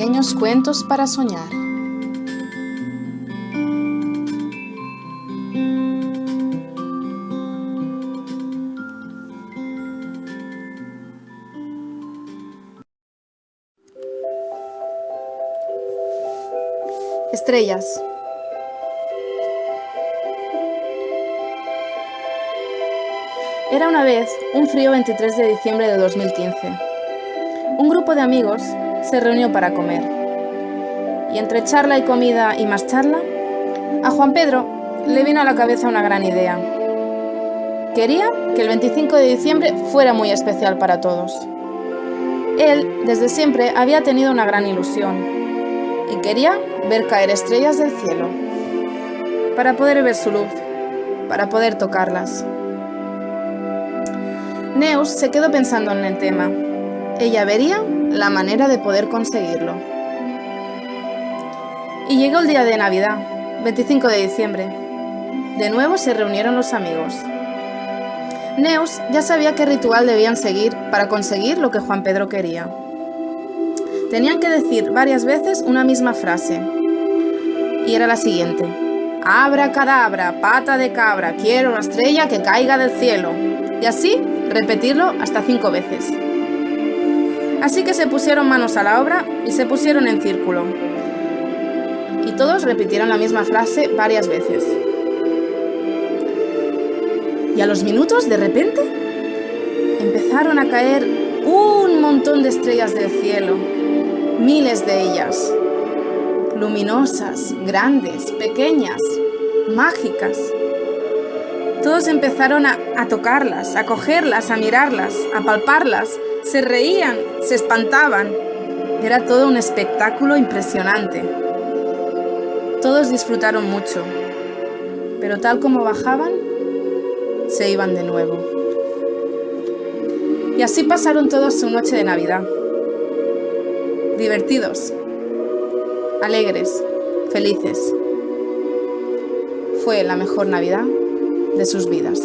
Pequeños cuentos para soñar. Estrellas. Era una vez un frío 23 de diciembre de 2015. Un grupo de amigos se reunió para comer. Y entre charla y comida y más charla, a Juan Pedro le vino a la cabeza una gran idea. Quería que el 25 de diciembre fuera muy especial para todos. Él, desde siempre, había tenido una gran ilusión y quería ver caer estrellas del cielo, para poder ver su luz, para poder tocarlas. Neus se quedó pensando en el tema. Ella vería la manera de poder conseguirlo. Y llegó el día de Navidad, 25 de diciembre. De nuevo se reunieron los amigos. Neus ya sabía qué ritual debían seguir para conseguir lo que Juan Pedro quería. Tenían que decir varias veces una misma frase. Y era la siguiente: Abracadabra, pata de cabra, quiero una estrella que caiga del cielo. Y así repetirlo hasta 5 veces. Así que se pusieron manos a la obra y se pusieron en círculo. Y todos repitieron la misma frase varias veces. Y a los minutos, de repente, empezaron a caer un montón de estrellas del cielo. Miles de ellas. Luminosas, grandes, pequeñas, mágicas. Todos empezaron a tocarlas, a cogerlas, a mirarlas, a palparlas. Se reían, se espantaban. Era todo un espectáculo impresionante. Todos disfrutaron mucho, pero tal como bajaban, se iban de nuevo. Y así pasaron todos su noche de Navidad. Divertidos, alegres, felices. Fue la mejor Navidad de sus vidas.